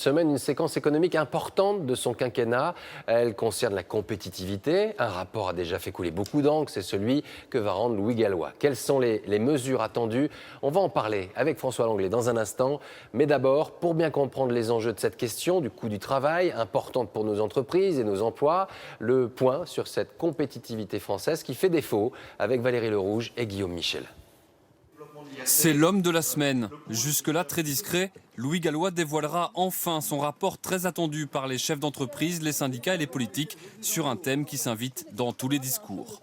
semaine une séquence économique importante de son quinquennat. Elle concerne la compétitivité. Un rapport a déjà fait couler beaucoup d'encre, c'est celui que va rendre Louis Gallois. Quelles sont les mesures attendues? On va en parler avec François Langlais dans un instant. Mais d'abord, pour bien comprendre les enjeux de cette question du coût du travail, importante pour nos entreprises et nos emplois, le point sur cette compétitivité française qui fait défaut avec Valérie Lerouge et Guillaume Michel. C'est l'homme de la semaine. Jusque-là très discret, Louis Gallois dévoilera enfin son rapport très attendu par les chefs d'entreprise, les syndicats et les politiques sur un thème qui s'invite dans tous les discours.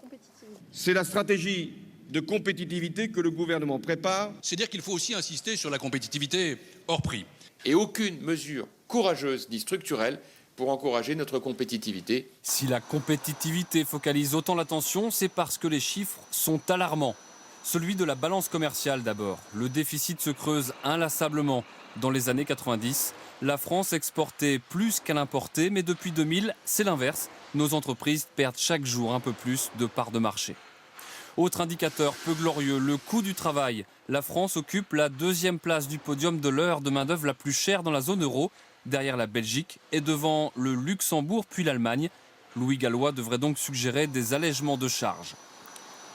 C'est la stratégie de compétitivité que le gouvernement prépare. C'est-à-dire qu'il faut aussi insister sur la compétitivité hors prix. Et aucune mesure courageuse ni structurelle pour encourager notre compétitivité. Si la compétitivité focalise autant l'attention, c'est parce que les chiffres sont alarmants. Celui de la balance commerciale d'abord. Le déficit se creuse inlassablement. Dans les années 90, la France exportait plus qu'elle importait, mais depuis 2000, c'est l'inverse. Nos entreprises perdent chaque jour un peu plus de parts de marché. Autre indicateur peu glorieux, le coût du travail. La France occupe la deuxième place du podium de l'heure de main-d'œuvre la plus chère dans la zone euro, derrière la Belgique et devant le Luxembourg puis l'Allemagne. Louis Gallois devrait donc suggérer des allègements de charges.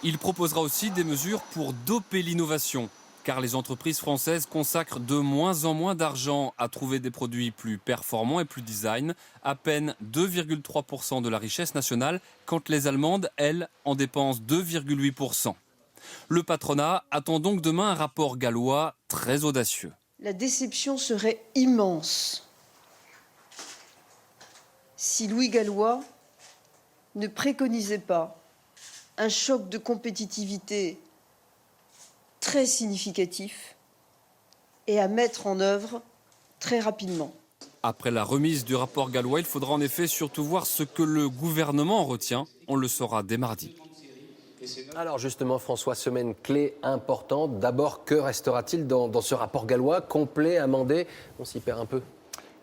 Il proposera aussi des mesures pour doper l'innovation, car les entreprises françaises consacrent de moins en moins d'argent à trouver des produits plus performants et plus design, à peine 2,3% de la richesse nationale, quand les Allemandes, elles, en dépensent 2,8%. Le patronat attend donc demain un rapport Gallois très audacieux. La déception serait immense si Louis Gallois ne préconisait pas un choc de compétitivité très significatif et à mettre en œuvre très rapidement. Après la remise du rapport Gallois, il faudra en effet surtout voir ce que le gouvernement retient. On le saura dès mardi. Alors justement, François, semaine clé importante. D'abord, que restera-t-il dans ce rapport Gallois, complet, amendé? On s'y perd un peu.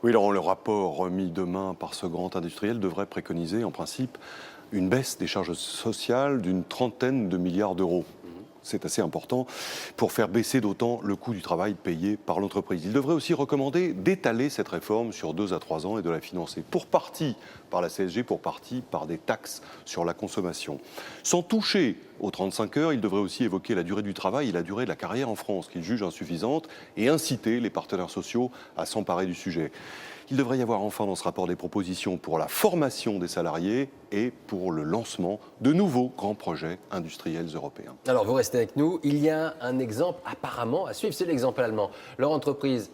Oui, Laurent, le rapport remis demain par ce grand industriel devrait préconiser en principe une baisse des charges sociales d'une 30aine de milliards d'euros. C'est assez important pour faire baisser d'autant le coût du travail payé par l'entreprise. Il devrait aussi recommander d'étaler cette réforme sur 2 à 3 ans et de la financer pour partie par la CSG, pour partie par des taxes sur la consommation. Sans toucher aux 35 heures, il devrait aussi évoquer la durée du travail et la durée de la carrière en France, qu'il juge insuffisante, et inciter les partenaires sociaux à s'emparer du sujet. Il devrait y avoir enfin dans ce rapport des propositions pour la formation des salariés et pour le lancement de nouveaux grands projets industriels européens. Alors vous restez avec nous, il y a un exemple apparemment à suivre, c'est l'exemple allemand. Leur entreprise